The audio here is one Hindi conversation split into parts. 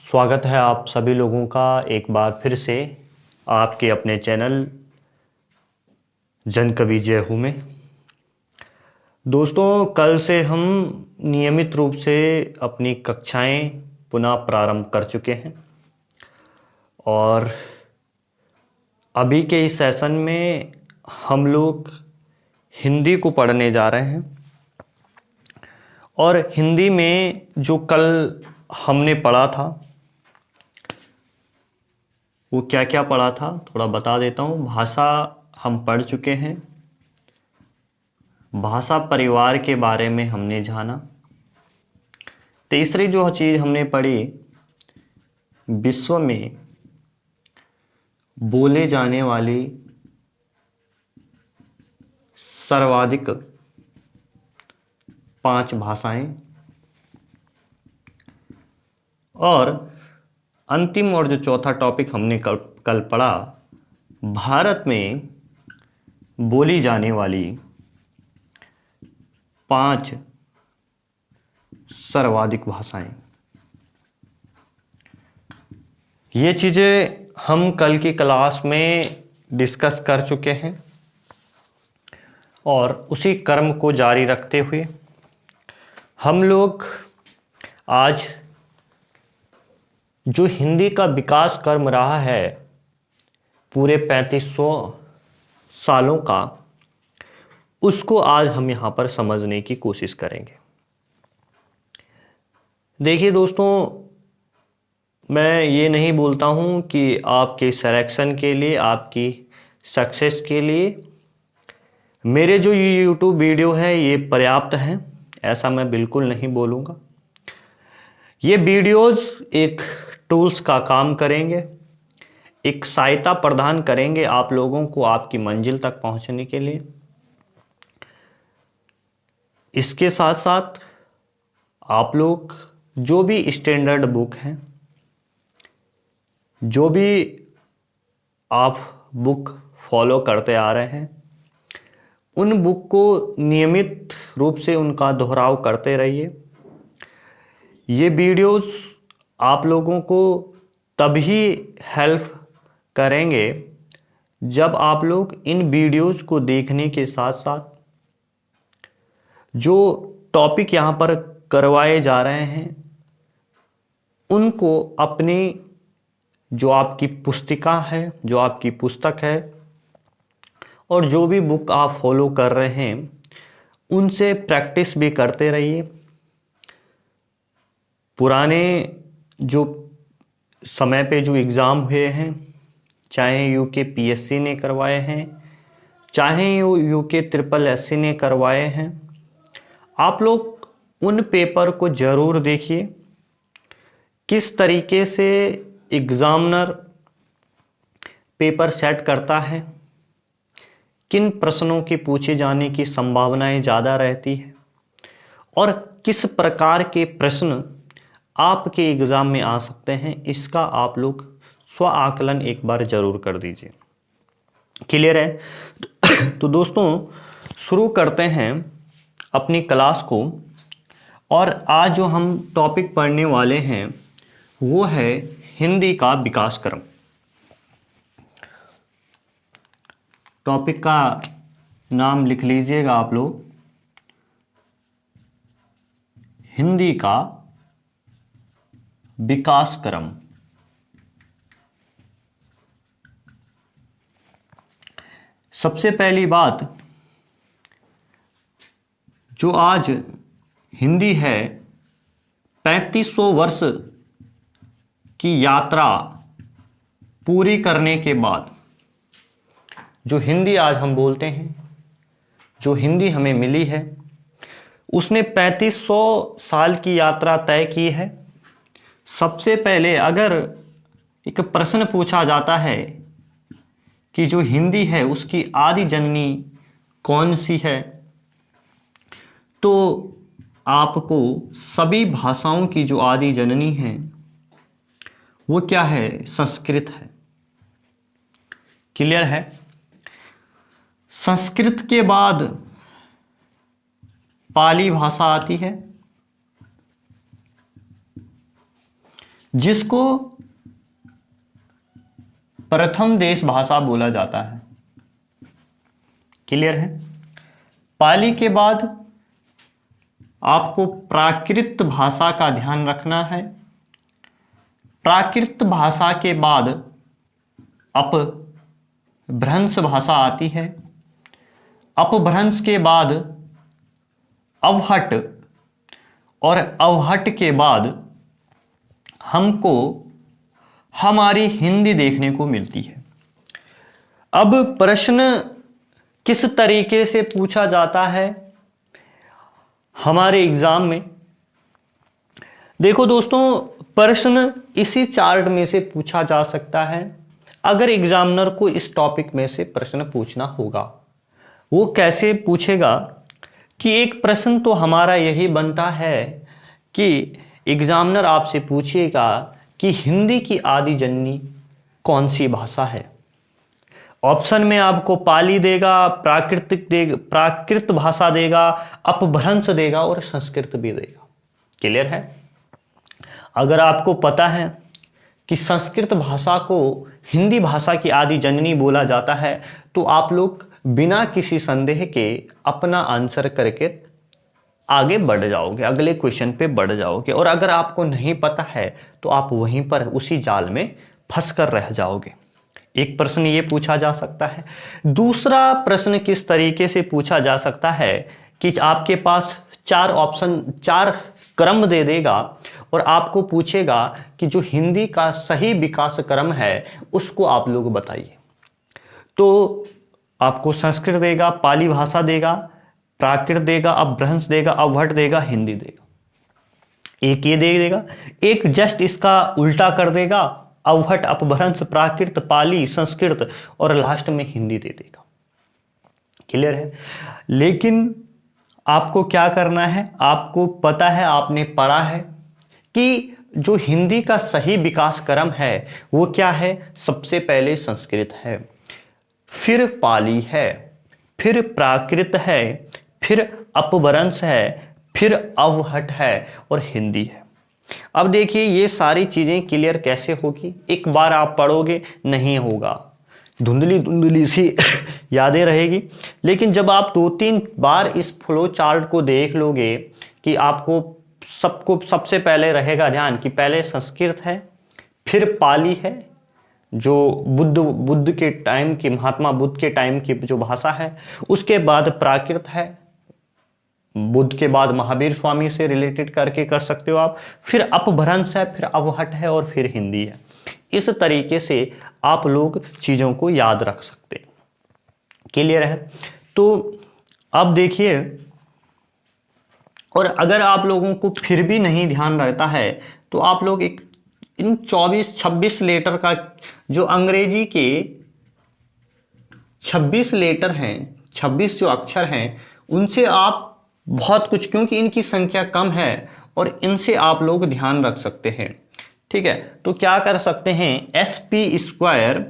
स्वागत है आप सभी लोगों का एक बार फिर से आपके अपने चैनल जन कवि जय हूँ में। दोस्तों, कल से हम नियमित रूप से अपनी कक्षाएं पुनः प्रारंभ कर चुके हैं और अभी के इस सेशन में हम लोग हिंदी को पढ़ने जा रहे हैं। और हिंदी में जो कल हमने पढ़ा था वो क्या क्या पढ़ा था थोड़ा बता देता हूँ। भाषा हम पढ़ चुके हैं, भाषा परिवार के बारे में हमने जाना। तीसरी जो चीज़ हमने पढ़ी, विश्व में बोले जाने वाली सर्वाधिक 5 भाषाएं। और अंतिम और जो चौथा टॉपिक हमने कल पढ़ा, भारत में बोली जाने वाली 5 सर्वाधिक भाषाएं। ये चीज़ें हम कल की क्लास में डिस्कस कर चुके हैं और उसी क्रम को जारी रखते हुए हम लोग आज जो हिंदी का विकास क्रम रहा है पूरे 3500 सालों का, उसको आज हम यहाँ पर समझने की कोशिश करेंगे। देखिए दोस्तों, मैं ये नहीं बोलता हूँ कि आपके सिलेक्शन के लिए, आपकी सक्सेस के लिए मेरे जो ये YouTube वीडियो है ये पर्याप्त है, ऐसा मैं बिल्कुल नहीं बोलूँगा। ये वीडियोस एक टूल्स का काम करेंगे, एक सहायता प्रदान करेंगे आप लोगों को आपकी मंजिल तक पहुंचने के लिए। इसके साथ साथ आप लोग जो भी स्टैंडर्ड बुक हैं, जो भी आप बुक फॉलो करते आ रहे हैं, उन बुक को नियमित रूप से उनका दोहराव करते रहिए। ये वीडियोस आप लोगों को तभी हेल्प करेंगे जब आप लोग इन वीडियोस को देखने के साथ साथ जो टॉपिक यहाँ पर करवाए जा रहे हैं उनको अपनी जो आपकी पुस्तिका है, जो आपकी पुस्तक है और जो भी बुक आप फॉलो कर रहे हैं उनसे प्रैक्टिस भी करते रहिए। पुराने जो समय पे जो एग्ज़ाम हुए हैं, चाहे यूके पीएससी ने करवाए हैं, चाहे यूके ट्रिपल एससी ने करवाए हैं, आप लोग उन पेपर को ज़रूर देखिए। किस तरीके से एग्ज़ामिनर पेपर सेट करता है, किन प्रश्नों के पूछे जाने की संभावनाएं ज़्यादा रहती है और किस प्रकार के प्रश्न आपके एग्ज़ाम में आ सकते हैं, इसका आप लोग स्व आकलन एक बार ज़रूर कर दीजिए। क्लियर है? तो दोस्तों, शुरू करते हैं अपनी क्लास को। और आज जो हम टॉपिक पढ़ने वाले हैं वो है हिंदी का विकास क्रम। टॉपिक का नाम लिख लीजिएगा आप लोग, हिंदी का विकास क्रम। सबसे पहली बात, जो आज हिंदी है 3500 वर्ष की यात्रा पूरी करने के बाद जो हिंदी आज हम बोलते हैं, जो हिंदी हमें मिली है, उसने 3500 साल की यात्रा तय की है। सबसे पहले अगर एक प्रश्न पूछा जाता है कि जो हिंदी है उसकी आदि जननी कौन सी है, तो आपको सभी भाषाओं की जो आदि जननी है वो क्या है? संस्कृत है। क्लियर है? संस्कृत के बाद पाली भाषा आती है, जिसको प्रथम देश भाषा बोला जाता है। क्लियर है? पाली के बाद आपको प्राकृत भाषा का ध्यान रखना है। प्राकृत भाषा के बाद अपभ्रंश भाषा आती है। अपभ्रंश के बाद अवहट, और अवहट के बाद हमको हमारी हिंदी देखने को मिलती है। अब प्रश्न किस तरीके से पूछा जाता है हमारे एग्जाम में? देखो दोस्तों, प्रश्न इसी चार्ट में से पूछा जा सकता है अगर एग्जामिनर को इस टॉपिक में से प्रश्न पूछना होगा। वो कैसे पूछेगा कि एक प्रश्न तो हमारा यही बनता है कि एग्जामिनर आपसे पूछेगा कि हिंदी की आदि जननी कौन सी भाषा है। ऑप्शन में आपको पाली देगा, प्राकृत भाषा देगा, अपभ्रंश देगा और संस्कृत भी देगा। क्लियर है? अगर आपको पता है कि संस्कृत भाषा को हिंदी भाषा की आदि जननी बोला जाता है तो आप लोग बिना किसी संदेह के अपना आंसर करके आगे बढ़ जाओगे, अगले क्वेश्चन पे बढ़ जाओगे। और अगर आपको नहीं पता है तो आप वहीं पर उसी जाल में फंस कर रह जाओगे। एक प्रश्न ये पूछा जा सकता है। दूसरा प्रश्न किस तरीके से पूछा जा सकता है कि आपके पास 4 ऑप्शन, 4 क्रम दे देगा और आपको पूछेगा कि जो हिंदी का सही विकास क्रम है उसको आप लोग बताइए। तो आपको संस्कृत देगा, पाली भाषा देगा, प्राकृत देगा, अपभ्रंश देगा, अवहट देगा, हिंदी देगा। एक ये दे देगा, एक जस्ट इसका उल्टा कर देगा, अवहट, अपभ्रंश, प्राकृत, पाली, संस्कृत और लास्ट में हिंदी दे देगा। क्लियर है? लेकिन आपको क्या करना है? आपको पता है, आपने पढ़ा है कि जो हिंदी का सही विकास क्रम है वो क्या है? सबसे पहले संस्कृत है, फिर पाली है, फिर प्राकृत है, फिर अपभ्रंश है, फिर अवहट है और हिंदी है। अब देखिए ये सारी चीजें क्लियर कैसे होगी? एक बार आप पढ़ोगे नहीं होगा, धुंधली धुंधली सी यादें रहेगी। लेकिन जब आप 2-3 बार इस फ्लो चार्ट को देख लोगे कि आपको सबसे पहले रहेगा ध्यान कि पहले संस्कृत है, फिर पाली है जो बुद्ध के टाइम की, महात्मा बुद्ध के टाइम की जो भाषा है, उसके बाद प्राकृत है, बुद्ध के बाद महावीर स्वामी से रिलेटेड करके कर सकते हो आप, फिर अपभ्रंश है, फिर अवहट है और फिर हिंदी है। इस तरीके से आप लोग चीजों को याद रख सकते हैं। क्लियर है? तो अब देखिए, और अगर आप लोगों को फिर भी नहीं ध्यान रहता है तो आप लोग इन 24-26 लेटर का, जो अंग्रेजी के 26 लेटर हैं, 26 जो अक्षर हैं, उनसे आप बहुत कुछ, क्योंकि इनकी संख्या कम है और इनसे आप लोग ध्यान रख सकते हैं। ठीक है? तो क्या कर सकते हैं? SP²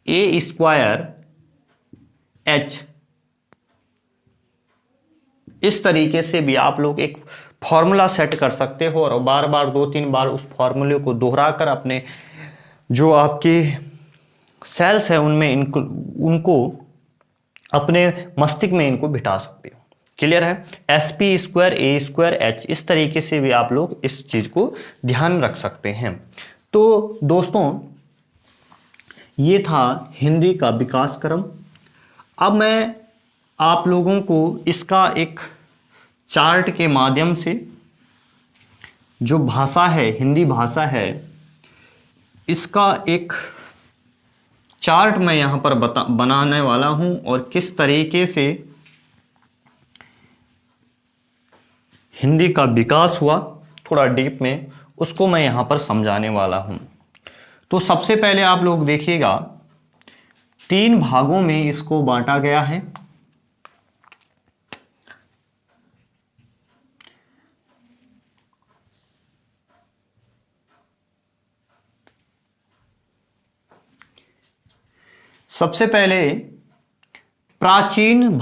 A² H, इस तरीके से भी आप लोग एक फॉर्मूला सेट कर सकते हो और बार बार 2-3 बार उस फॉर्मूले को दोहराकर अपने जो आपके सेल्स है उनमें उनको अपने मस्तिष्क में इनको बिठा सकते हो। क्लियर है? SP² A² H, इस तरीके से भी आप लोग इस चीज को ध्यान रख सकते हैं। तो दोस्तों ये था हिंदी का विकास क्रम। अब मैं आप लोगों को इसका एक चार्ट के माध्यम से जो भाषा है, हिंदी भाषा है, इसका एक चार्ट मैं यहां पर बनाने वाला हूं और किस तरीके से हिंदी का विकास हुआ थोड़ा डीप में, उसको मैं यहां पर समझाने वाला हूं। तो सबसे पहले आप लोग देखिएगा, 3 भागों में इसको बांटा गया है। सबसे पहले प्राचीन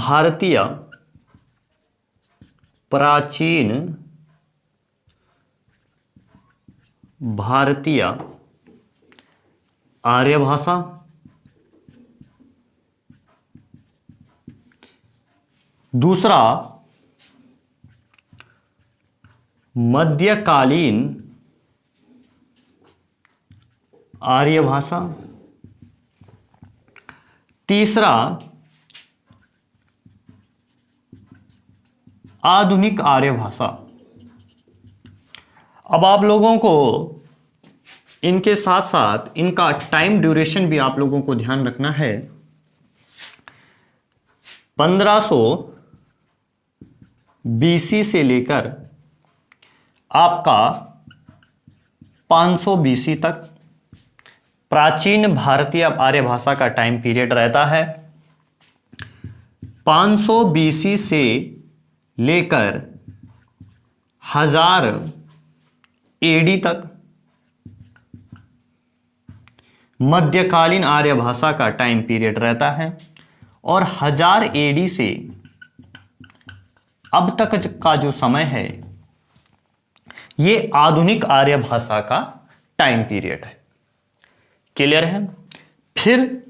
भारतीय आर्य भाषा, दूसरा मध्यकालीन आर्य भाषा, तीसरा आधुनिक आर्य भाषा। अब आप लोगों को इनके साथ साथ इनका टाइम ड्यूरेशन भी आप लोगों को ध्यान रखना है। 1500 BC से लेकर आपका 500 BC तक प्राचीन भारतीय आर्य भाषा का टाइम पीरियड रहता है। 500 BC से लेकर 1000 AD तक मध्यकालीन आर्य भाषा का टाइम पीरियड रहता है, और 1000 AD से अब तक का जो समय है ये आधुनिक आर्य भाषा का टाइम पीरियड है। क्लियर है? फिर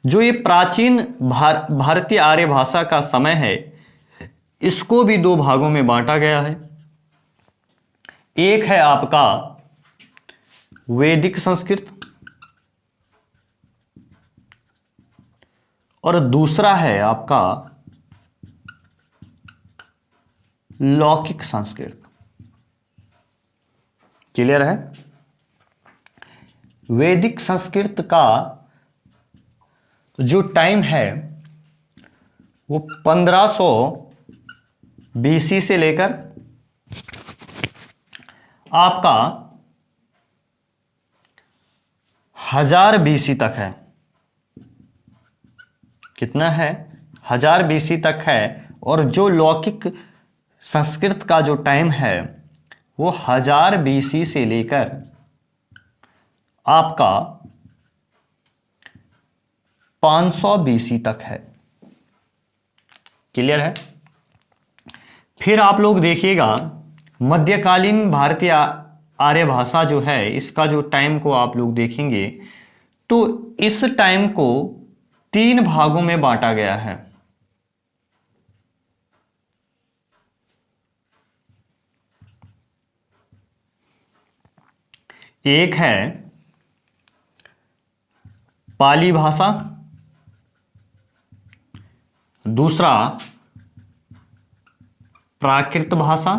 जो ये प्राचीन भारतीय आर्य भाषा का समय है इसको भी दो भागों में बांटा गया है। एक है आपका वैदिक संस्कृत और दूसरा है आपका लौकिक संस्कृत। क्लियर है? वैदिक संस्कृत का जो टाइम है वो 1500 BC से लेकर आपका 1000 BC तक है। कितना है? 1000 BC तक है। और जो लौकिक संस्कृत का जो टाइम है वो 1000 BC से लेकर आपका 500 BC तक है। क्लियर है? फिर आप लोग देखिएगा मध्यकालीन भारतीय आर्य भाषा जो है इसका जो टाइम को आप लोग देखेंगे तो इस टाइम को 3 भागों में बांटा गया है। एक है पाली भाषा, दूसरा प्राकृत भाषा,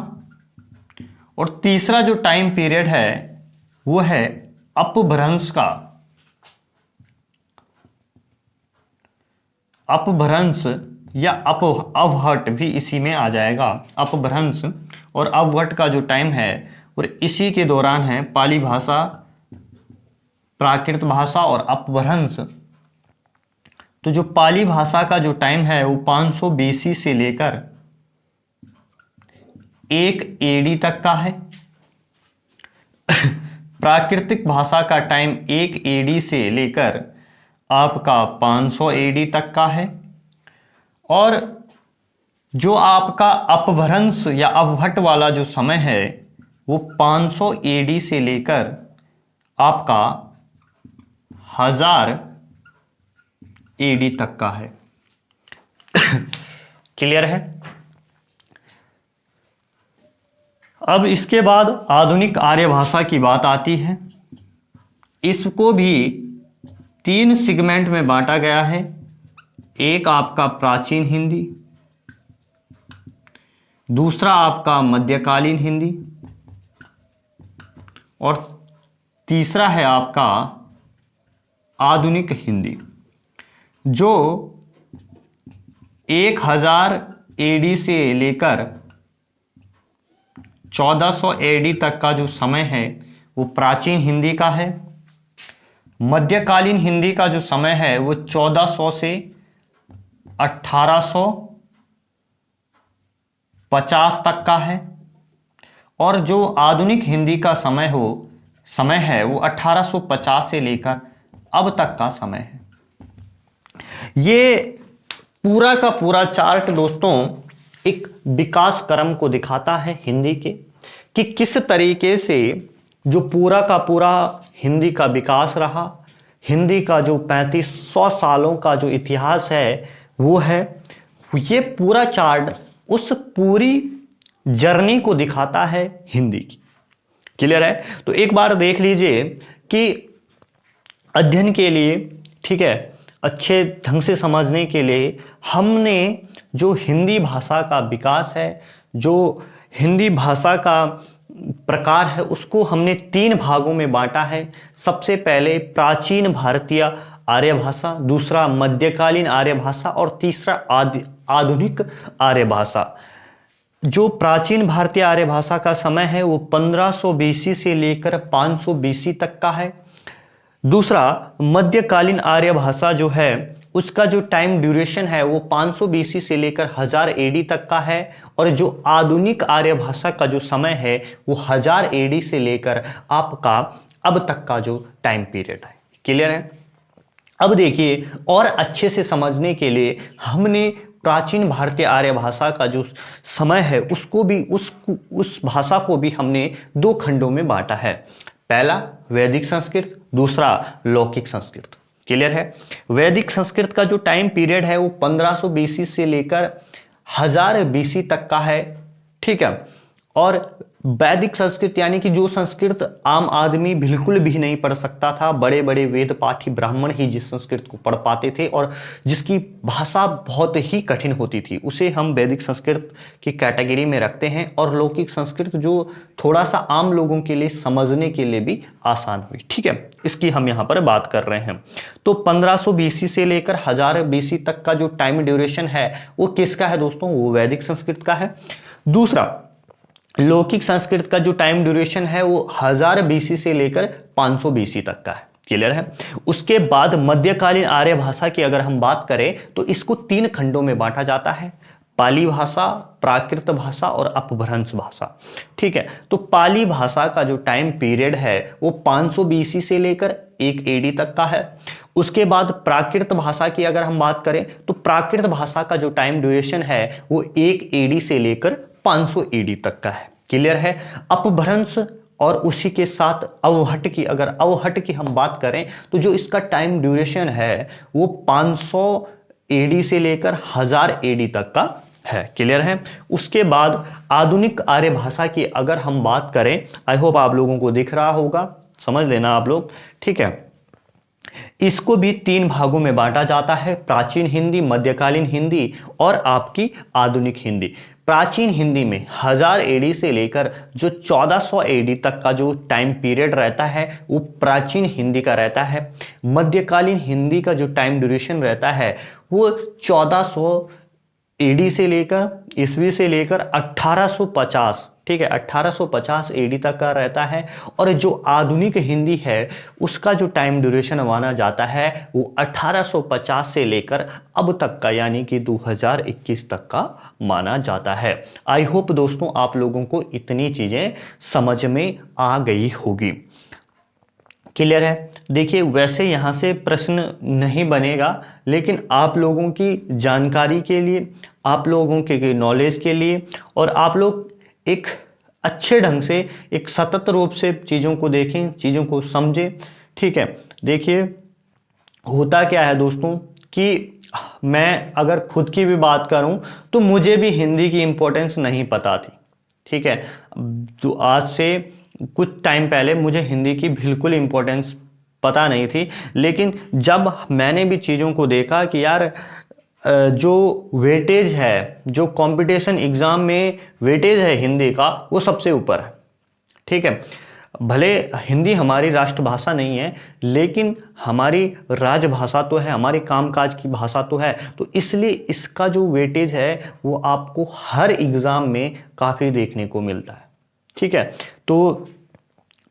और तीसरा जो टाइम पीरियड है वो है अपभ्रंश का। अपभ्रंश या अवहट भी इसी में आ जाएगा। अपभ्रंश और अवहट का जो टाइम है और इसी के दौरान है पाली भाषा, प्राकृत भाषा और अपभ्रंश। तो जो पाली भाषा का जो टाइम है वो 500 BC से लेकर 1 AD तक का है। प्राकृतिक भाषा का टाइम 1 AD से लेकर आपका 500 AD तक का है। और जो आपका अपभ्रंश या अवहट वाला जो समय है वो 500 AD से लेकर आपका 1000 AD तक का है। क्लियर है? अब इसके बाद आधुनिक आर्य भाषा की बात आती है। इसको भी 3 सेगमेंट में बांटा गया है। एक आपका प्राचीन हिंदी, दूसरा आपका मध्यकालीन हिंदी, और तीसरा है आपका आधुनिक हिंदी। जो 1000 AD से लेकर 1400 AD तक का जो समय है वो प्राचीन हिंदी का है। मध्यकालीन हिंदी का जो समय है वो 1400 से 1850 तक का है। और जो आधुनिक हिंदी का समय है वो 1850 से लेकर अब तक का समय है। ये पूरा का पूरा चार्ट दोस्तों एक विकास क्रम को दिखाता है हिंदी के, कि किस तरीके से जो पूरा का पूरा हिंदी का विकास रहा, हिंदी का जो 3500 सालों का जो इतिहास है वो है। ये पूरा चार्ट उस पूरी जर्नी को दिखाता है हिंदी की। क्लियर है? तो एक बार देख लीजिए कि अध्ययन के लिए, ठीक है, अच्छे ढंग से समझने के लिए हमने जो हिंदी भाषा का विकास है, जो हिंदी भाषा का प्रकार है, उसको हमने 3 भागों में बांटा है। सबसे पहले प्राचीन भारतीय आर्य भाषा, दूसरा मध्यकालीन आर्य भाषा और तीसरा आधुनिक आर्य भाषा। जो प्राचीन भारतीय आर्य भाषा का समय है वो 1500 BC से लेकर 500 BC तक का है। दूसरा मध्यकालीन आर्य भाषा जो है उसका जो टाइम ड्यूरेशन है वो 500 BC से लेकर 1000 AD तक का है। और जो आधुनिक आर्य भाषा का जो समय है वो 1000 AD से लेकर आपका अब तक का जो टाइम पीरियड है। क्लियर है? अब देखिए, और अच्छे से समझने के लिए हमने प्राचीन भारतीय आर्य भाषा का जो समय है उसको भी उस भाषा को भी हमने 2 खंडों में बांटा है। पहला वैदिक संस्कृत, दूसरा लौकिक संस्कृत। क्लियर है? वैदिक संस्कृत का जो टाइम पीरियड है वो 1500 BC से लेकर 1000 BC तक का है। ठीक है? और वैदिक संस्कृत यानी कि जो संस्कृत आम आदमी बिल्कुल भी नहीं पढ़ सकता था, बड़े बड़े वेद पाठी ब्राह्मण ही जिस संस्कृत को पढ़ पाते थे और जिसकी भाषा बहुत ही कठिन होती थी, उसे हम वैदिक संस्कृत की कैटेगरी में रखते हैं। और लौकिक संस्कृत जो थोड़ा सा आम लोगों के लिए समझने के लिए भी आसान हुई। ठीक है, इसकी हम यहाँ पर बात कर रहे हैं। तो 1500 BC से लेकर 1000 BC तक का जो टाइम ड्यूरेशन है वो किसका है दोस्तों? वो वैदिक संस्कृत का है। दूसरा लौकिक संस्कृत का जो टाइम ड्यूरेशन है वो 1000 BC से लेकर 500 BC तक का है। क्लियर है? उसके बाद मध्यकालीन आर्य भाषा की अगर हम बात करें तो इसको 3 खंडों में बांटा जाता है, पाली भाषा, प्राकृत भाषा और अपभ्रंश भाषा। ठीक है? तो पाली भाषा का जो टाइम पीरियड है वो 500 BC से लेकर 1 AD तक का है। उसके बाद प्राकृत भाषा की अगर हम बात करें तो प्राकृत भाषा का जो टाइम ड्यूरेशन है वो 1 AD से लेकर 500 AD तक का है। क्लियर है? अपभ्रंश और उसी के साथ अवहट की अगर अवहट की हम बात करें तो जो इसका टाइम ड्यूरेशन है वो 500 AD से लेकर 1000 AD तक का है। क्लियर है? उसके बाद आधुनिक आर्य भाषा की अगर हम बात करें, आई होप आप लोगों को दिख रहा होगा, समझ लेना आप लोग। ठीक है? इसको भी 3 भागों में बांटा जाता है, प्राचीन हिंदी, मध्यकालीन हिंदी और आपकी आधुनिक हिंदी। प्राचीन हिंदी में 1000 AD से लेकर जो 1400 AD तक का जो टाइम पीरियड रहता है वो प्राचीन हिंदी का रहता है। मध्यकालीन हिंदी का जो टाइम ड्यूरेशन रहता है वो 1400 AD से लेकर ईस्वी से लेकर 1850, ठीक है, 1850 AD तक का रहता है। और जो आधुनिक हिंदी है उसका जो टाइम ड्यूरेशन माना जाता है वो 1850 से लेकर अब तक का यानी कि 2021 तक का माना जाता है। आई होप दोस्तों आप लोगों को इतनी चीजें समझ में आ गई होगी। क्लियर है? देखिए, वैसे यहाँ से प्रश्न नहीं बनेगा, लेकिन आप लोगों की जानकारी के लिए, आप लोगों के नॉलेज के लिए, और आप लोग एक अच्छे ढंग से, एक सतत रूप से चीज़ों को देखें, चीज़ों को समझें। ठीक है? देखिए, होता क्या है दोस्तों कि मैं अगर खुद की भी बात करूं तो मुझे भी हिंदी की इम्पोर्टेंस नहीं पता थी। ठीक है? तो आज से कुछ टाइम पहले मुझे हिंदी की बिल्कुल इम्पोर्टेंस पता नहीं थी, लेकिन जब मैंने भी चीज़ों को देखा कि यार जो वेटेज है, जो कंपटीशन एग्ज़ाम में वेटेज है हिंदी का, वो सबसे ऊपर है। ठीक है? भले हिंदी हमारी राष्ट्रभाषा नहीं है, लेकिन हमारी राजभाषा तो है, हमारी कामकाज की भाषा तो है, तो इसलिए इसका जो वेटेज है वो आपको हर एग्ज़ाम में काफ़ी देखने को मिलता है। ठीक है? तो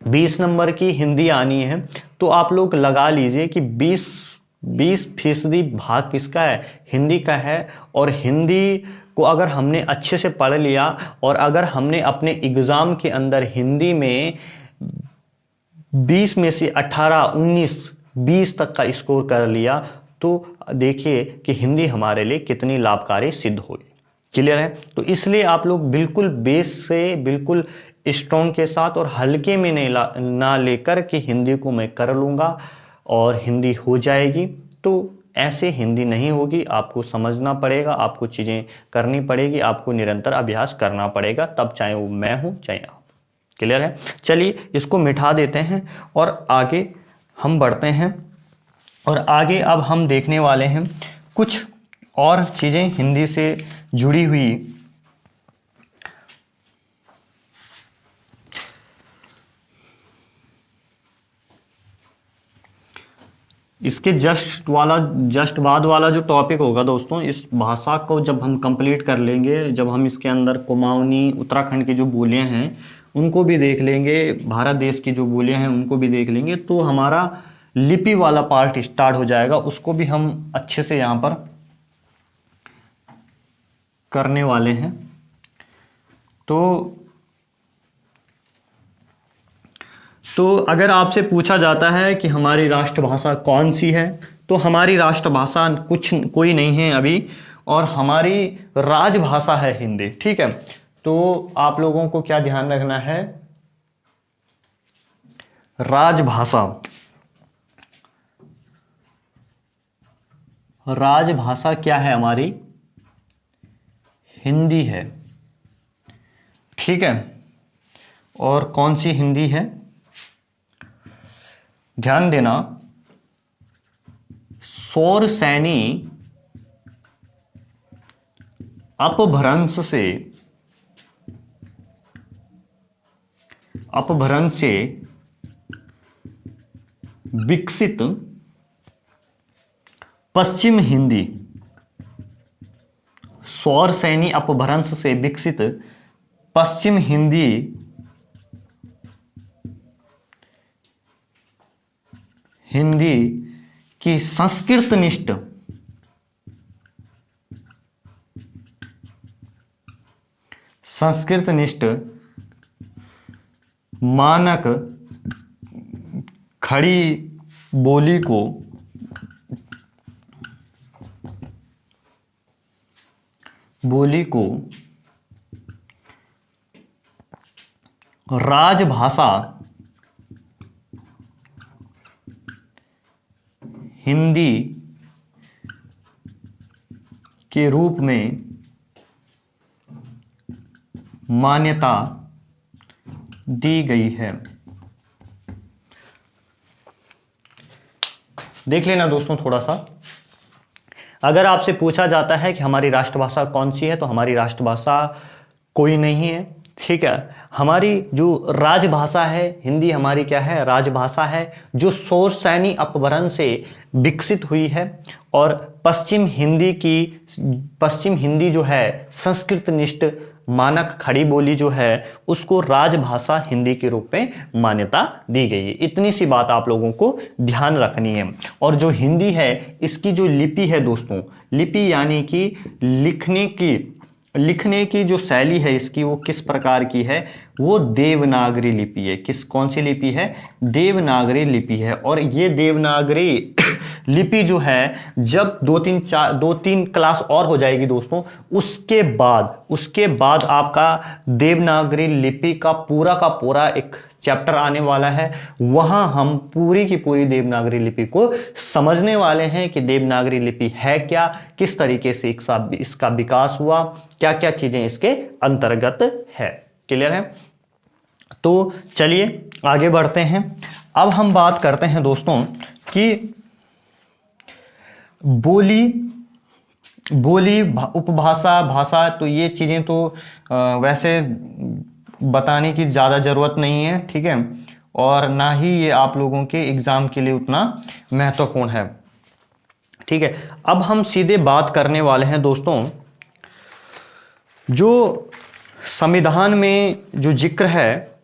20 नंबर की हिंदी आनी है तो आप लोग लगा लीजिए कि 20% भाग किसका है? हिंदी का है। और हिंदी को अगर हमने अच्छे से पढ़ लिया और अगर हमने अपने एग्ज़ाम के अंदर हिंदी में 20 में से 18, 19, 20 तक का स्कोर कर लिया तो देखिए कि हिंदी हमारे लिए कितनी लाभकारी सिद्ध हुई। क्लियर है? तो इसलिए आप लोग बिल्कुल बेस से, बिल्कुल स्ट्रॉन्ग के साथ और हल्के में नहीं ना लेकर कि हिंदी को मैं कर लूँगा और हिंदी हो जाएगी, तो ऐसे हिंदी नहीं होगी। आपको समझना पड़ेगा, आपको चीज़ें करनी पड़ेगी, आपको निरंतर अभ्यास करना पड़ेगा, तब चाहे वो मैं हूँ चाहे आप। क्लियर है? चलिए इसको मिटा देते हैं और आगे हम बढ़ते हैं। और आगे अब हम देखने वाले हैं कुछ और चीज़ें हिंदी से जुड़ी हुई। इसके जस्ट बाद वाला जो टॉपिक होगा दोस्तों, इस भाषा को जब हम कंप्लीट कर लेंगे, जब हम इसके अंदर कुमाऊनी उत्तराखंड की जो बोलियां हैं उनको भी देख लेंगे, भारत देश की जो बोलियां हैं उनको भी देख लेंगे, तो हमारा लिपि वाला पार्ट स्टार्ट हो जाएगा। उसको भी हम अच्छे से यहाँ पर करने वाले हैं। तो अगर आपसे पूछा जाता है कि हमारी राष्ट्रभाषा कौन सी है, तो हमारी राष्ट्रभाषा कोई नहीं है अभी, और हमारी राजभाषा है हिंदी। ठीक है, तो आप लोगों को क्या ध्यान रखना है, राजभाषा क्या है हमारी, हिंदी है। ठीक है, और कौन सी हिंदी है, ध्यान देना, शौरसैनी अपभ्रंश से विकसित पश्चिम हिंदी, शौरसैनी अपभ्रंश से विकसित पश्चिम हिंदी की संस्कृतनिष्ठ मानक खड़ी बोली को राजभाषा हिंदी के रूप में मान्यता दी गई है। देख लेना दोस्तों थोड़ा सा, अगर आपसे पूछा जाता है कि हमारी राष्ट्रभाषा कौन सी है, तो हमारी राष्ट्रभाषा कोई नहीं है। ठीक है, हमारी जो राजभाषा है हिंदी, हमारी क्या है, राजभाषा है, जो शौरसैनी अपभ्रंश से विकसित हुई है। और पश्चिम हिंदी जो है संस्कृतनिष्ठ मानक खड़ी बोली जो है उसको राजभाषा हिंदी के रूप में मान्यता दी गई है। इतनी सी बात आप लोगों को ध्यान रखनी है। और जो हिंदी है इसकी जो लिपि है दोस्तों, लिपि यानी कि लिखने की जो शैली है इसकी, वो किस प्रकार की है, वो देवनागरी लिपि है। कौन सी लिपि है, देवनागरी लिपि है। और ये देवनागरी लिपि जो है जब 2-3 क्लास और हो जाएगी दोस्तों, उसके बाद आपका देवनागरी लिपि का पूरा एक चैप्टर आने वाला है। वहां हम पूरी की पूरी देवनागरी लिपि को समझने वाले हैं कि देवनागरी लिपि है क्या, किस तरीके से इसका विकास हुआ, क्या क्या चीजें इसके अंतर्गत है। क्लियर है? तो चलिए आगे बढ़ते हैं। अब हम बात करते हैं दोस्तों कि बोली उपभाषा, भाषा, तो ये चीजें तो वैसे बताने की ज़्यादा ज़रूरत नहीं है। ठीक है, और ना ही ये आप लोगों के एग्ज़ाम के लिए उतना महत्वपूर्ण है। ठीक है, अब हम सीधे बात करने वाले हैं दोस्तों, जो संविधान में जो जिक्र है,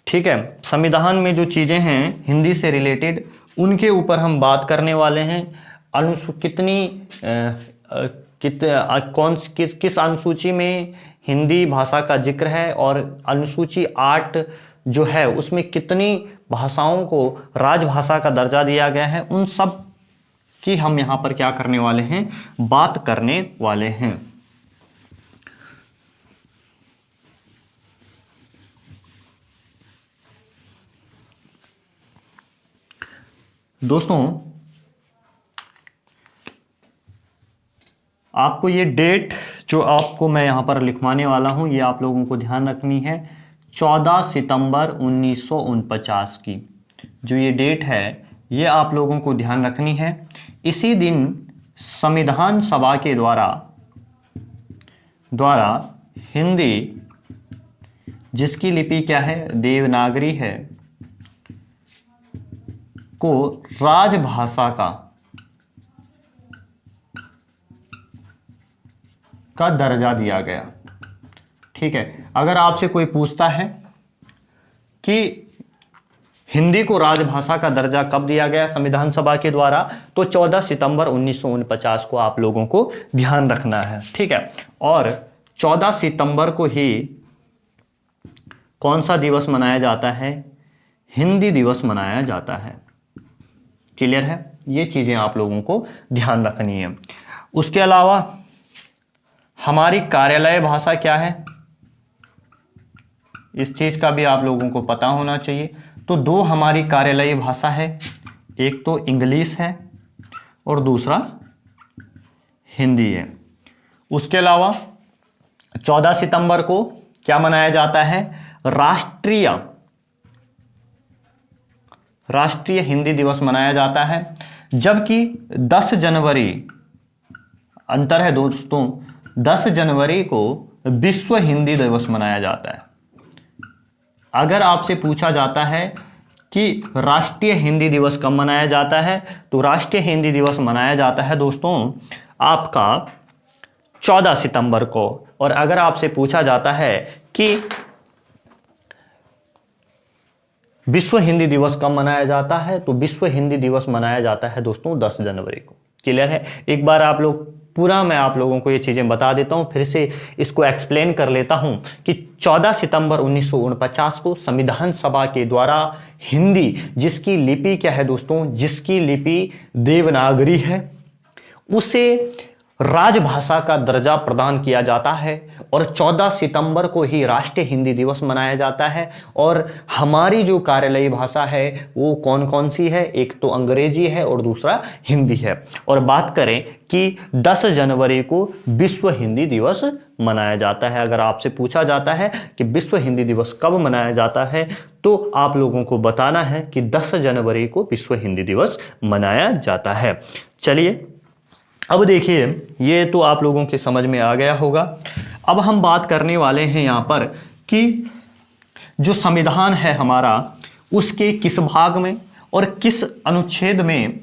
ठीक है, संविधान में जो चीज़ें हैं हिंदी से रिलेटेड, उनके ऊपर हम बात करने वाले हैं। किस अनुसूची में हिंदी भाषा का जिक्र है, और अनुसूची 8 जो है उसमें कितनी भाषाओं को राजभाषा का दर्जा दिया गया है, उन सब की हम यहाँ पर क्या करने वाले हैं, बात करने वाले हैं। दोस्तों आपको ये डेट जो आपको मैं यहाँ पर लिखवाने वाला हूँ ये आप लोगों को ध्यान रखनी है। 14 सितंबर 1949 की जो ये डेट है ये आप लोगों को ध्यान रखनी है। इसी दिन संविधान सभा के द्वारा हिंदी जिसकी लिपि क्या है, देवनागरी है, को राजभाषा का दर्जा दिया गया। ठीक है, अगर आपसे कोई पूछता है कि हिंदी को राजभाषा का दर्जा कब दिया गया संविधान सभा के द्वारा, तो 14 सितंबर 1949 को आप लोगों को ध्यान रखना है। ठीक है, और 14 सितंबर को ही कौन सा दिवस मनाया जाता है, हिंदी दिवस मनाया जाता है। क्लियर है, ये चीजें आप लोगों को ध्यान रखनी है। उसके अलावा हमारी कार्यालय भाषा क्या है, इस चीज का भी आप लोगों को पता होना चाहिए। तो दो हमारी कार्यालयीय भाषा है, एक तो इंग्लिश है और दूसरा हिंदी है। उसके अलावा 14 सितंबर को क्या मनाया जाता है, राष्ट्रीय हिंदी दिवस मनाया जाता है। जबकि 10 जनवरी, अंतर है दोस्तों, 10 जनवरी को विश्व हिंदी दिवस मनाया जाता है। अगर आपसे पूछा जाता है कि राष्ट्रीय हिंदी दिवस कब मनाया जाता है, तो राष्ट्रीय हिंदी दिवस मनाया जाता है दोस्तों आपका 14 सितंबर को। और अगर आपसे पूछा जाता है कि विश्व हिंदी दिवस कब मनाया जाता है, तो विश्व हिंदी दिवस मनाया जाता है दोस्तों 10 जनवरी को। क्लियर है, एक बार आप लोग पूरा मैं आप लोगों को ये चीजें बता देता हूं, फिर से इसको एक्सप्लेन कर लेता हूं कि 14 सितंबर 1949 को संविधान सभा के द्वारा हिंदी जिसकी लिपि क्या है दोस्तों, जिसकी लिपि देवनागरी है, उसे राजभाषा का दर्जा प्रदान किया जाता है। और 14 सितंबर को ही राष्ट्रीय हिंदी दिवस मनाया जाता है। और हमारी जो कार्यालयीय भाषा है वो कौन कौन सी है, एक तो अंग्रेजी है और दूसरा हिंदी है। और बात करें कि 10 जनवरी को विश्व हिंदी दिवस मनाया जाता है। अगर आपसे पूछा जाता है कि विश्व हिंदी दिवस कब मनाया जाता है, तो आप लोगों को बताना है कि 10 जनवरी को विश्व हिंदी दिवस मनाया जाता है। चलिए अब देखिए, ये तो आप लोगों के समझ में आ गया होगा। अब हम बात करने वाले हैं यहाँ पर कि जो संविधान है हमारा, उसके किस भाग में और किस अनुच्छेद में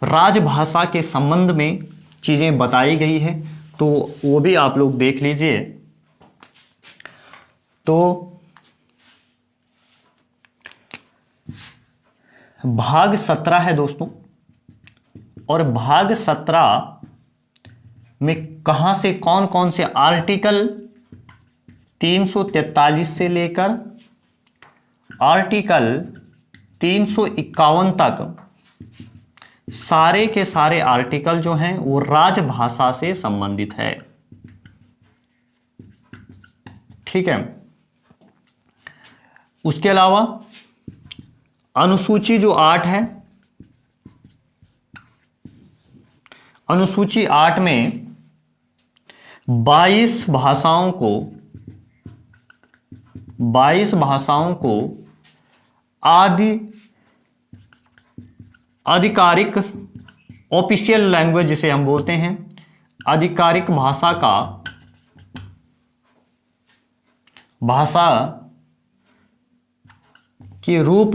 राजभाषा के संबंध में चीजें बताई गई है, तो वो भी आप लोग देख लीजिए। तो भाग 17 है दोस्तों, और भाग 17 में कहां से कौन कौन से आर्टिकल 343 से लेकर आर्टिकल 351 तक सारे के सारे आर्टिकल जो हैं वो राजभाषा से संबंधित है। ठीक है, उसके अलावा अनुसूची जो 8 है, अनुसूची 8 में 22 भाषाओं को आधिकारिक ऑफिशियल लैंग्वेज जिसे हम बोलते हैं, आधिकारिक भाषा के रूप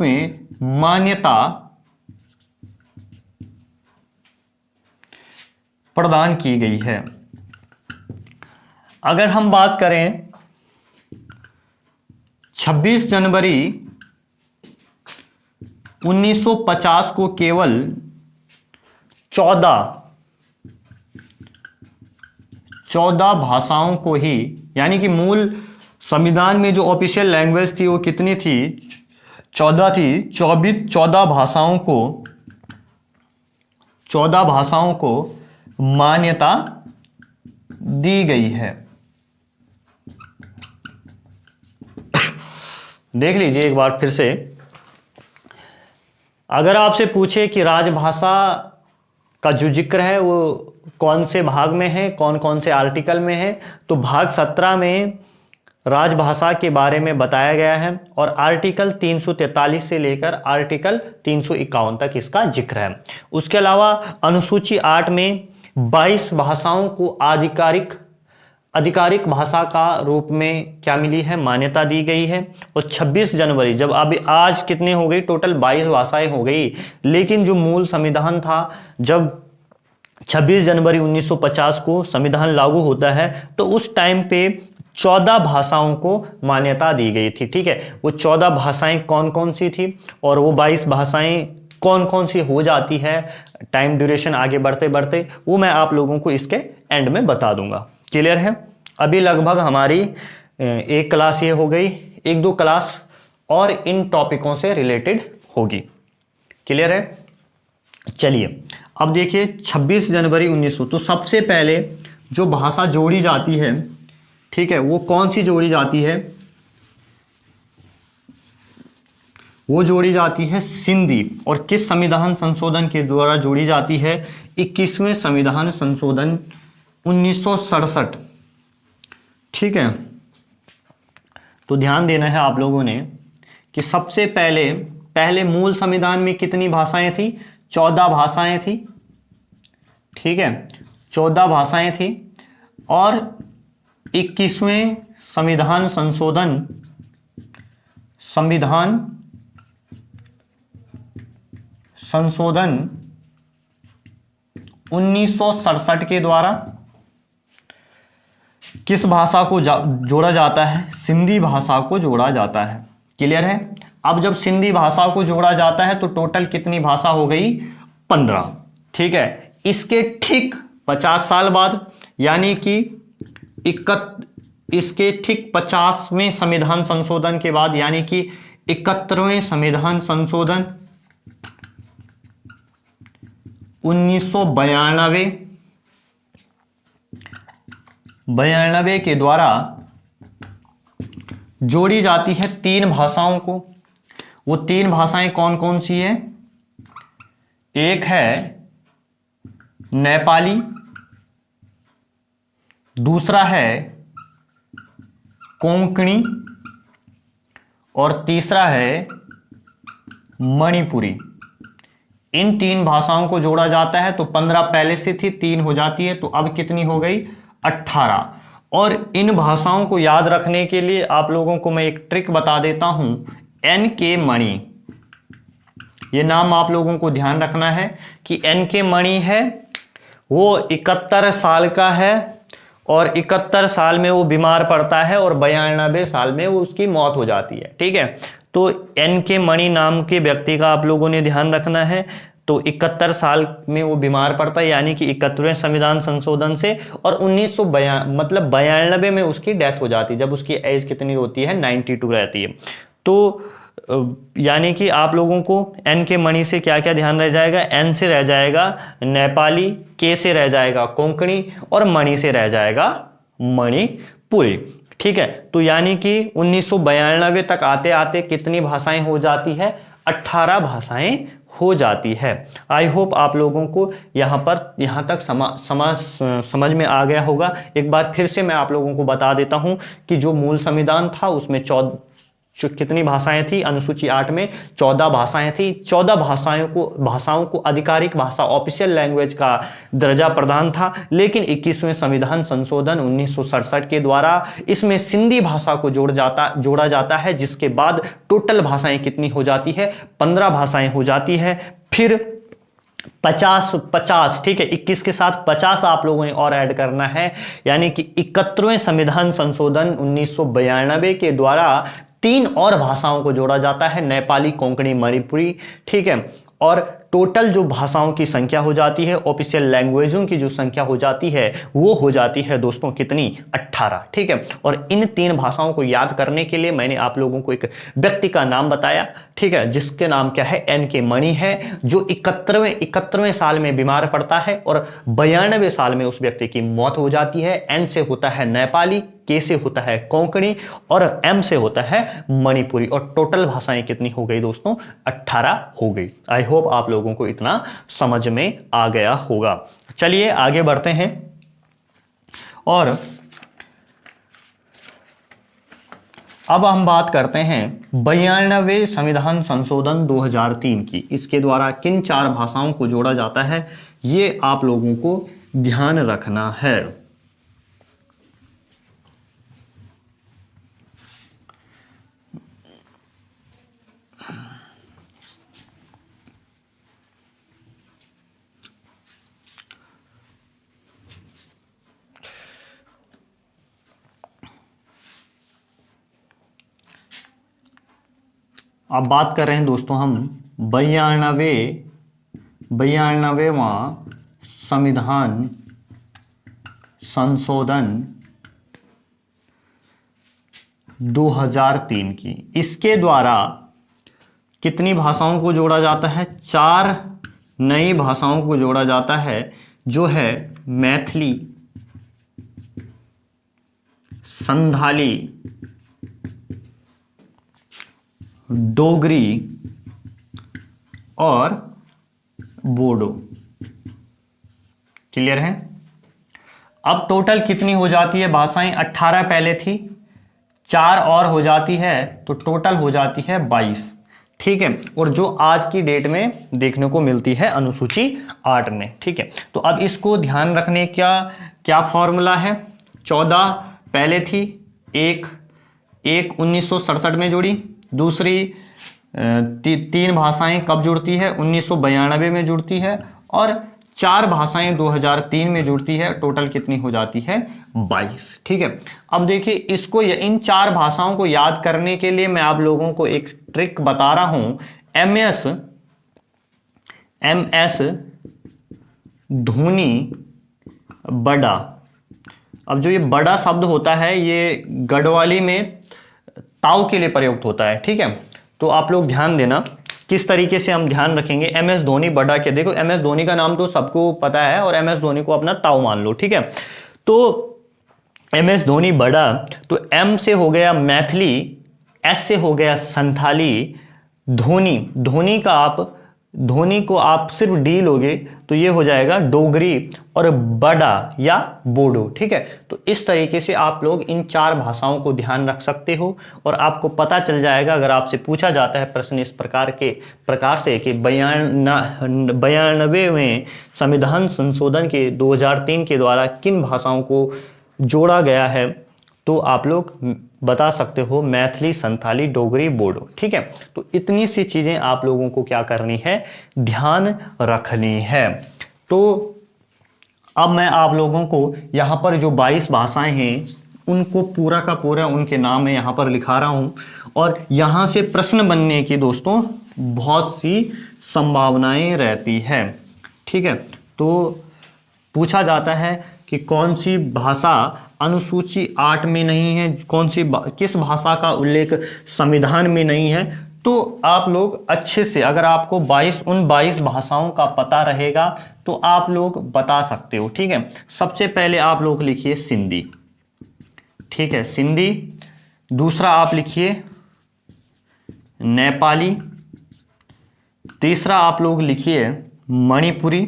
में मान्यता प्रदान की गई है। अगर हम बात करें 26 जनवरी 1950 को केवल 14 भाषाओं को ही, यानी कि मूल संविधान में जो ऑफिशियल लैंग्वेज थी वो कितनी थी, 14 थी। 14 भाषाओं को मान्यता दी गई है। देख लीजिए एक बार फिर से। अगर आपसे पूछे कि राजभाषा का जो जिक्र है वो कौन से भाग में है, कौन कौन से आर्टिकल में है, तो भाग 17 में राजभाषा के बारे में बताया गया है और आर्टिकल 343 से लेकर आर्टिकल 351 तक इसका जिक्र है। उसके अलावा अनुसूची 8 में 22 भाषाओं को आधिकारिक भाषा का रूप में क्या मिली है, मान्यता दी गई है। और 26 जनवरी, जब अभी आज कितने हो गई, टोटल 22 भाषाएं हो गई, लेकिन जो मूल संविधान था, जब 26 जनवरी 1950 को संविधान लागू होता है तो उस टाइम पे 14 भाषाओं को मान्यता दी गई थी। ठीक है, वो 14 भाषाएं कौन कौन सी थी और वो 22 भाषाएं कौन कौन सी हो जाती है, टाइम ड्यूरेशन आगे बढ़ते बढ़ते वो मैं आप लोगों को इसके एंड में बता दूंगा। क्लियर है? अभी लगभग हमारी एक क्लास ये हो गई, 1-2 क्लास और इन टॉपिकों से रिलेटेड होगी। क्लियर है? चलिए अब देखिए 26 जनवरी 1900, तो सबसे पहले जो भाषा जोड़ी जाती है, ठीक है, वो कौन सी जोड़ी जाती है, वो जोड़ी जाती है सिंधी। और किस संविधान संशोधन के द्वारा जोड़ी जाती है? 21वें संविधान संशोधन 1967। ठीक है, तो ध्यान देना है आप लोगों ने कि सबसे पहले मूल संविधान में कितनी भाषाएं थी? 14 भाषाएं थी। ठीक है, 14 भाषाएं थी और 21वें संविधान संशोधन 1967 के द्वारा किस भाषा को जोड़ा जाता है? सिंधी भाषा को जोड़ा जाता है। क्लियर है? अब जब सिंधी भाषा को जोड़ा जाता है तो टोटल कितनी भाषा हो गई? 15। ठीक है, इसके ठीक 50 साल बाद, यानी कि इसके ठीक 50वें संविधान संशोधन के बाद, यानी कि 71वें संविधान संशोधन 1992 के द्वारा जोड़ी जाती है 3 भाषाओं को। वो 3 भाषाएं कौन कौन सी है? एक है नेपाली, दूसरा है कोंकणी और तीसरा है मणिपुरी। इन 3 भाषाओं को जोड़ा जाता है। तो 15 पहले से थी, 3 हो जाती है, तो अब कितनी हो गई? 18। और इन भाषाओं को याद रखने के लिए आप लोगों को मैं एक ट्रिक बता देता हूं, NK मणि। ये नाम आप लोगों को ध्यान रखना है कि NK मणि है, वो 71 साल का है और 71 साल में वो बीमार पड़ता है और 92 साल में वो उसकी मौत हो जाती है। ठीक है, तो NK मणि नाम के व्यक्ति का आप लोगों ने ध्यान रखना है। तो 71 साल में वो बीमार पड़ता है, यानी कि 71वें संविधान संशोधन से, और 92 में उसकी डेथ हो जाती है, जब उसकी एज कितनी होती है? 92 रहती है। तो यानी कि आप लोगों को NK मणि से क्या क्या ध्यान रह जाएगा? N से रह जाएगा नेपाली, K से रह जाएगा कोंकणी और मणि से रह जाएगा मणिपुरी। ठीक है, तो यानी कि 1992 तक आते आते कितनी भाषाएं हो जाती है? 18 भाषाएं हो जाती है। आई होप आप लोगों को यहाँ तक समझ में आ गया होगा। एक बार फिर से मैं आप लोगों को बता देता हूं कि जो मूल संविधान था उसमें कितनी भाषाएं थी? अनुसूची 8 में 14 भाषाएं थी। 14 भाषाओं को आधिकारिक भाषा, ऑफिशियल लैंग्वेज का दर्जा प्रदान था। लेकिन 21वें संविधान संशोधन 1967 के द्वारा इसमें सिंधी भाषा को जोड़ा जाता है, जिसके बाद टोटल भाषाएं कितनी हो जाती है? 15 भाषाएं हो जाती है। फिर 50, ठीक है, 21 के साथ 50 आप लोगों ने और ऐड करना है, यानी कि 71वें संविधान संशोधन 1992 के द्वारा 3 और भाषाओं को जोड़ा जाता है, नेपाली, कोंकणी, मणिपुरी। ठीक है, और टोटल जो भाषाओं की संख्या हो जाती है, ऑफिशियल लैंग्वेजों की जो संख्या हो जाती है वो हो जाती है दोस्तों कितनी, 18। ठीक है, और इन 3 भाषाओं को याद करने के लिए मैंने आप लोगों को एक व्यक्ति का नाम बताया, ठीक है, जिसके नाम क्या है, एन के मणि है, जो 71वें साल में बीमार पड़ता है और 92वें साल में उस व्यक्ति की मौत हो जाती है। एन से होता है नेपाली, के से होता है कोंकणी और एम से होता है मणिपुरी। और टोटल भाषाएं कितनी हो गई दोस्तों, 18 हो गई। आई होप आप लोगों को इतना समझ में आ गया होगा। चलिए आगे बढ़ते हैं और अब हम बात करते हैं 92वें संविधान संशोधन 2003 की। इसके द्वारा किन 4 भाषाओं को जोड़ा जाता है, ये आप लोगों को ध्यान रखना है। अब बात कर रहे हैं दोस्तों हम 92वां संविधान संशोधन 2003 की। इसके द्वारा कितनी भाषाओं को जोड़ा जाता है, 4 नई भाषाओं को जोड़ा जाता है, जो है मैथिली, संथाली, डोगरी और बोडो। क्लियर है। अब टोटल कितनी हो जाती है भाषाएं, 18 पहले थी, 4 और हो जाती है तो टोटल हो जाती है 22। ठीक है, और जो आज की डेट में देखने को मिलती है अनुसूची 8 में। ठीक है, तो अब इसको ध्यान रखने का क्या फॉर्मूला है, 14 पहले थी, एक 1967 में जुड़ी, दूसरी 3 भाषाएं कब जुड़ती है, 1992 में जुड़ती है, और 4 भाषाएं 2003 में जुड़ती है। टोटल कितनी हो जाती है, 22। ठीक है, अब देखिए इसको, इन 4 भाषाओं को याद करने के लिए मैं आप लोगों को एक ट्रिक बता रहा हूं। एमएस धोनी बड़ा। अब जो ये बड़ा शब्द होता है ये गढ़वाली में ताऊ के लिए प्रयुक्त होता है। ठीक है, तो आप लोग ध्यान देना किस तरीके से हम ध्यान रखेंगे। एमएस धोनी बड़ा के, देखो एमएस धोनी का नाम तो सबको पता है और एमएस धोनी को अपना ताऊ मान लो। ठीक है, तो एमएस धोनी बड़ा, तो एम से हो गया मैथिली, एस से हो गया संथाली, धोनी को आप सिर्फ डी लोगे तो ये हो जाएगा डोगरी और बड़ा या बोडो। ठीक है, तो इस तरीके से आप लोग इन 4 भाषाओं को ध्यान रख सकते हो और आपको पता चल जाएगा। अगर आपसे पूछा जाता है प्रश्न इस प्रकार से कि 92वें संविधान संशोधन के 2003 के द्वारा किन भाषाओं को जोड़ा गया है, तो आप लोग बता सकते हो मैथिली, संथाली, डोगरी, बोडो। ठीक है, तो इतनी सी चीजें आप लोगों को क्या करनी है, ध्यान रखनी है। तो अब मैं आप लोगों को यहाँ पर जो 22 भाषाएं हैं उनको पूरा का पूरा उनके नाम मैं यहाँ पर लिखा रहा हूँ, और यहाँ से प्रश्न बनने की दोस्तों बहुत सी संभावनाएं रहती है। ठीक है, तो पूछा जाता है कि कौन सी भाषा अनुसूची 8 में नहीं है, किस भाषा का उल्लेख संविधान में नहीं है। तो आप लोग अच्छे से, अगर आपको उन 22 भाषाओं का पता रहेगा तो आप लोग बता सकते हो। ठीक है, सबसे पहले आप लोग लिखिए सिंधी। ठीक है, सिंधी। दूसरा आप लिखिए नेपाली। तीसरा आप लोग लिखिए मणिपुरी।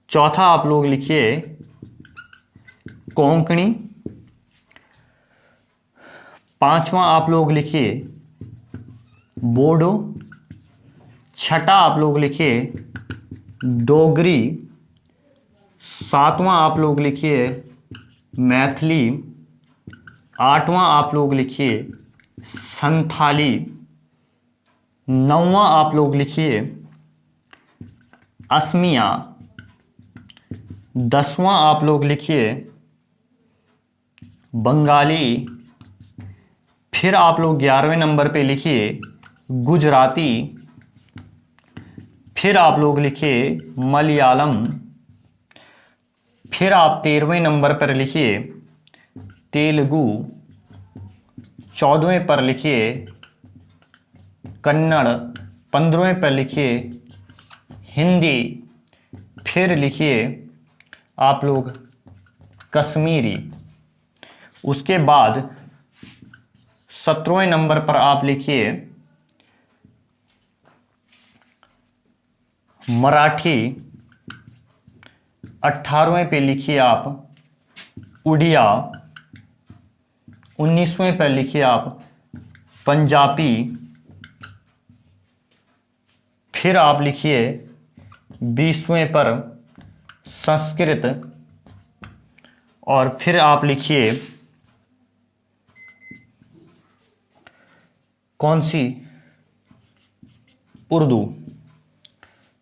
चौथा आप लोग लिखिए कोंकणी। पांचवा आप लोग लिखिए बोडो। छठा आप लोग लिखिए डोगरी। सातवां आप लोग लिखिए मैथिली। आठवां आप लोग लिखिए संथाली। नौवां आप लोग लिखिए असमिया। 10वां आप लोग लिखिए बंगाली। फिर आप लोग 11वें नंबर पे लिखिए गुजराती। फिर आप लोग लिखिए मलयालम, फिर आप 13वें नंबर पर लिखिए तेलुगु, 14वें पर लिखिए कन्नड़, 15वें पर लिखिए हिंदी, फिर लिखिए आप लोग कश्मीरी। उसके बाद 17वें नंबर पर आप लिखिए मराठी, 18वें पे लिखिए आप उड़िया, 19वें पर लिखिए आप पंजाबी, फिर आप लिखिए 20वें पर संस्कृत, और फिर आप लिखिए कौन सी, उर्दू।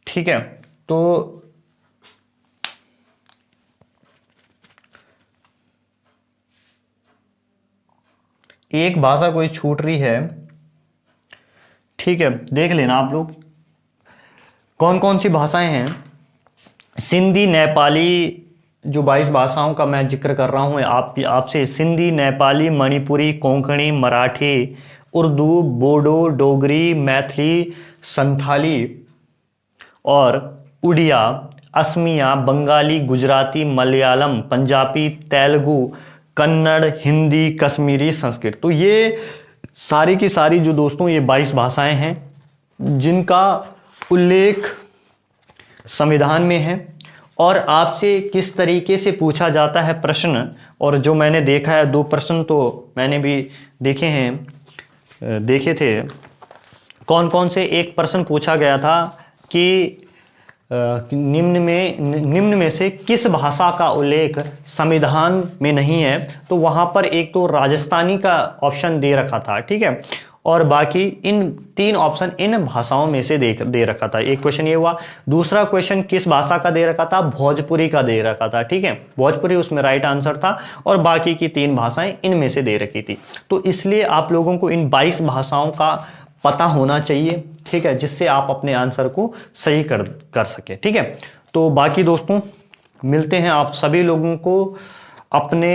ठीक है, तो एक भाषा कोई छूट रही है, ठीक है, देख लेना आप लोग कौन कौन सी भाषाएं हैं। सिंधी, नेपाली, जो 22 भाषाओं का मैं जिक्र कर रहा हूं आपसे, सिंधी, नेपाली, मणिपुरी, कोंकणी, मराठी, उर्दू, बोडो, डोगरी, मैथिली, संथाली और उड़िया, असमिया, बंगाली, गुजराती, मलयालम, पंजाबी, तेलुगु, कन्नड़, हिंदी, कश्मीरी, संस्कृत। तो ये सारी की सारी जो दोस्तों ये 22 भाषाएं हैं जिनका उल्लेख संविधान में है। और आपसे किस तरीके से पूछा जाता है प्रश्न, और जो मैंने देखा है 2 प्रश्न तो मैंने भी देखे थे। कौन कौन से, एक प्रश्न पूछा गया था कि निम्न में से किस भाषा का उल्लेख संविधान में नहीं है, तो वहां पर एक तो राजस्थानी का ऑप्शन दे रखा था, ठीक है, और बाकी इन 3 ऑप्शन इन भाषाओं में से दे रखा था। एक क्वेश्चन ये हुआ। दूसरा क्वेश्चन किस भाषा का दे रखा था, भोजपुरी का दे रखा था, ठीक है, भोजपुरी उसमें राइट आंसर था, और बाकी की 3 भाषाएं इनमें से दे रखी थी। तो इसलिए आप लोगों को इन 22 भाषाओं का पता होना चाहिए, ठीक है, जिससे आप अपने आंसर को सही कर सके, ठीक है। तो बाकी दोस्तों मिलते हैं आप सभी लोगों को अपने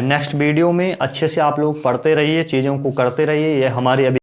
नेक्स्ट वीडियो में। अच्छे से आप लोग पढ़ते रहिए, चीज़ों को करते रहिए। ये हमारी अभी